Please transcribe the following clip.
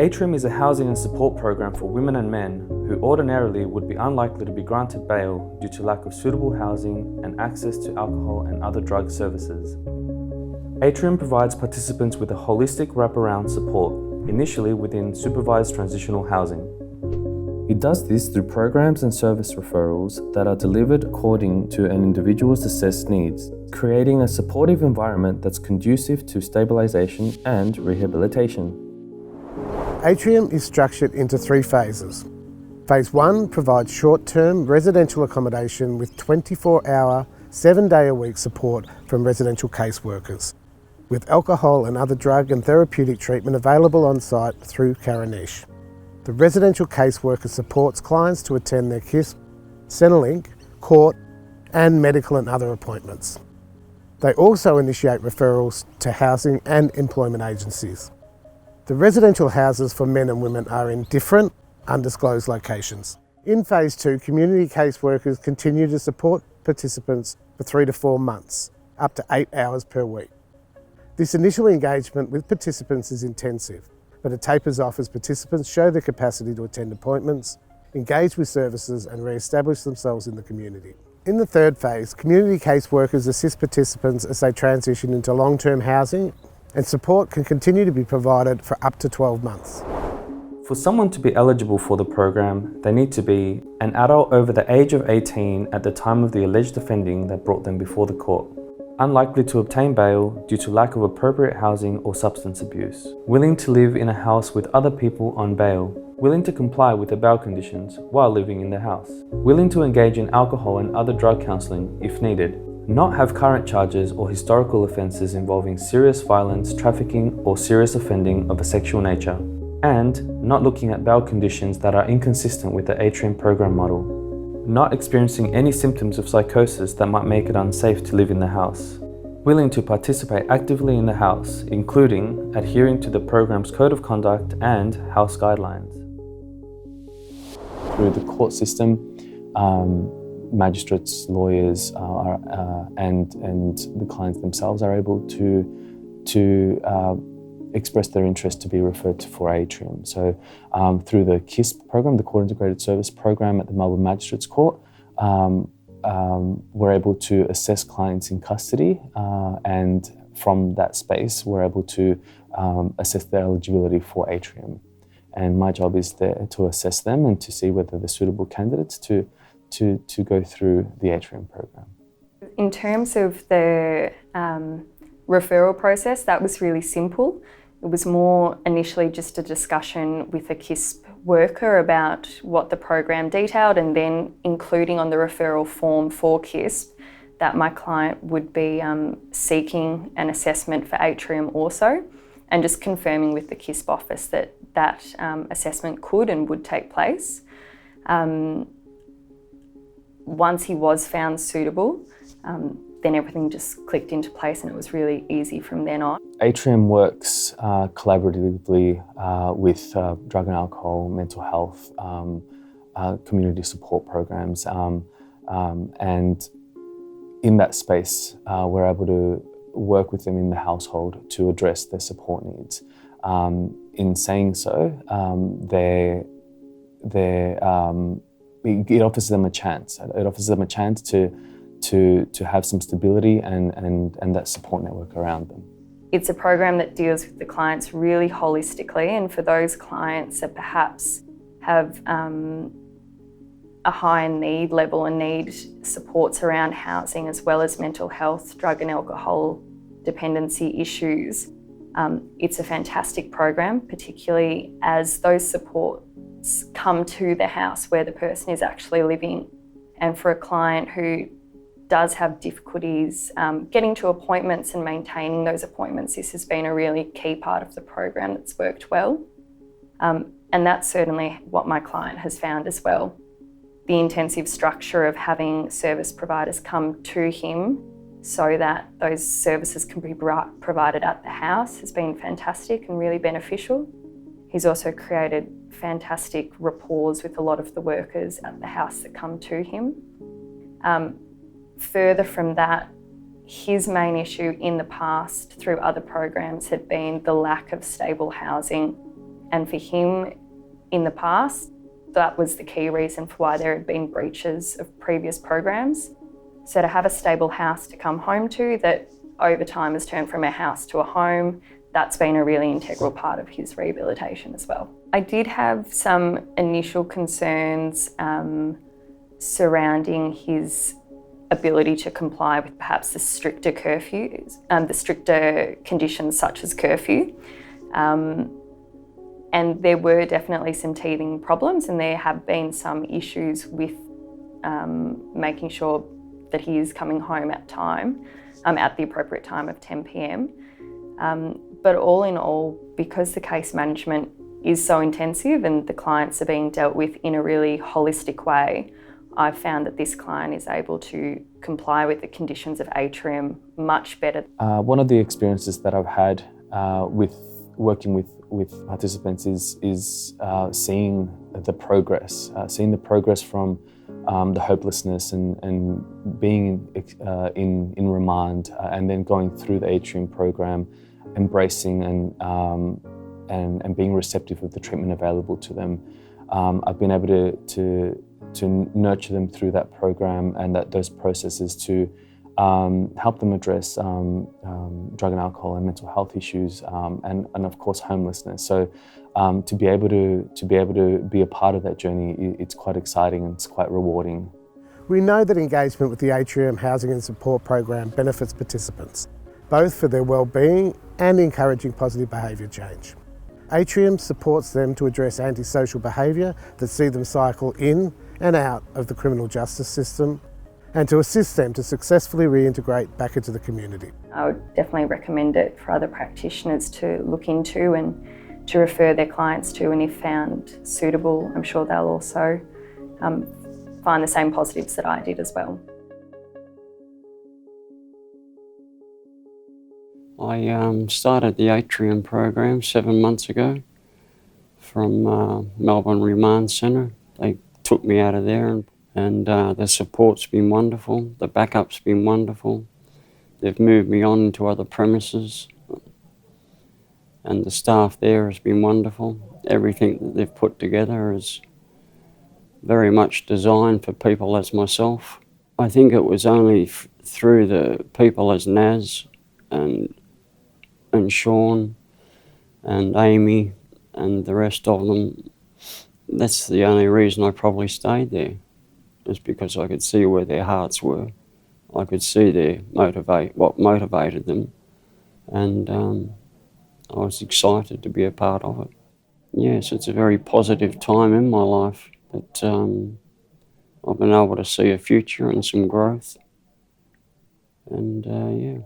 ATRIUM is a housing and support program for women and men who ordinarily would be unlikely to be granted bail due to lack of suitable housing and access to alcohol and other drug services. ATRIUM provides participants with a holistic wraparound support, initially within supervised transitional housing. It does this through programs and service referrals that are delivered according to an individual's assessed needs, creating a supportive environment that's conducive to stabilisation and rehabilitation. ATRIUM is structured into 3 phases. Phase 1 provides short-term residential accommodation with 24-hour, 7-day-a-week support from residential caseworkers, with alcohol and other drug and therapeutic treatment available on site through Carinish. The residential caseworker supports clients to attend their KISP, Centrelink, court and medical and other appointments. They also initiate referrals to housing and employment agencies. The residential houses for men and women are in different, undisclosed locations. In Phase 2, community caseworkers continue to support participants for 3 to 4 months, up to 8 hours per week. This initial engagement with participants is intensive, but it tapers off as participants show their capacity to attend appointments, engage with services and re-establish themselves in the community. In the 3rd phase, community caseworkers assist participants as they transition into long-term housing, and support can continue to be provided for up to 12 months. For someone to be eligible for the program, they need to be an adult over the age of 18 at the time of the alleged offending that brought them before the court, unlikely to obtain bail due to lack of appropriate housing or substance abuse, willing to live in a house with other people on bail, willing to comply with the bail conditions while living in the house, willing to engage in alcohol and other drug counselling if needed, not have current charges or historical offences involving serious violence, trafficking or serious offending of a sexual nature, and not looking at bail conditions that are inconsistent with the ATRIUM program model, not experiencing any symptoms of psychosis that might make it unsafe to live in the house, willing to participate actively in the house, including adhering to the program's code of conduct and house guidelines. Through the court system, magistrates, lawyers, and the clients themselves are able to express their interest to be referred to for ATRIUM. So through the KISP program, the Court Integrated Service Program at the Melbourne Magistrates Court, we're able to assess clients in custody, and from that space we're able to assess their eligibility for ATRIUM. And my job is there to assess them and to see whether they're suitable candidates to go through the ATRIUM program. In terms of the referral process, that was really simple. It was more initially just a discussion with a KISP worker about what the program detailed, and then including on the referral form for KISP that my client would be seeking an assessment for ATRIUM also, and just confirming with the KISP office that assessment could and would take place. Once he was found suitable, then everything just clicked into place and it was really easy from then on. ATRIUM works collaboratively with drug and alcohol, mental health, community support programs, and in that space we're able to work with them in the household to address their support needs. In saying so, it offers them a chance. It offers them a chance to have some stability and that support network around them. It's a program that deals with the clients really holistically, and for those clients that perhaps have a high need level and need supports around housing as well as mental health, drug and alcohol dependency issues, it's a fantastic program, particularly as those supports come to the house where the person is actually living. And for a client who does have difficulties getting to appointments and maintaining those appointments, this has been a really key part of the program that's worked well. And that's certainly what my client has found as well. The intensive structure of having service providers come to him so that those services can be provided at the house has been fantastic and really beneficial. He's also created fantastic rapport with a lot of the workers at the house that come to him. Further from that, his main issue in the past through other programs had been the lack of stable housing. And for him, in the past, that was the key reason for why there had been breaches of previous programs. So to have a stable house to come home to that over time has turned from a house to a home, that's been a really integral part of his rehabilitation as well. I did have some initial concerns surrounding his ability to comply with perhaps the stricter curfews, the stricter conditions such as curfew. And there were definitely some teething problems, and there have been some issues with making sure that he is coming home at time, at the appropriate time of 10 p.m. But all in all, because the case management is so intensive and the clients are being dealt with in a really holistic way, I've found that this client is able to comply with the conditions of ATRIUM much better. One of the experiences that I've had with working with participants is seeing the progress, from the hopelessness and being in remand, and then going through the ATRIUM program, embracing and being receptive of the treatment available to them. I've been able to nurture them through that program and those processes to help them address drug and alcohol and mental health issues, and of course homelessness. So to be able to be a part of that journey, it's quite exciting and it's quite rewarding. We know that engagement with the ATRIUM Housing and Support Program benefits participants, both for their well-being and encouraging positive behaviour change. ATRIUM supports them to address antisocial behaviour that see them cycle in and out of the criminal justice system, and to assist them to successfully reintegrate back into the community. I would definitely recommend it for other practitioners to look into and to refer their clients to, and if found suitable, I'm sure they'll also find the same positives that I did as well. I started the ATRIUM program 7 months ago from Melbourne Remand Centre. They took me out of there, and the support's been wonderful, the backup's been wonderful. They've moved me on to other premises, and the staff there has been wonderful. Everything that they've put together is very much designed for people as myself. I think it was only through the people as Naz and Sean and Amy and the rest of them, that's the only reason I probably stayed there, is because I could see where their hearts were. I could see what motivated them, and I was excited to be a part of it. Yes, it's a very positive time in my life that I've been able to see a future and some growth, and yeah.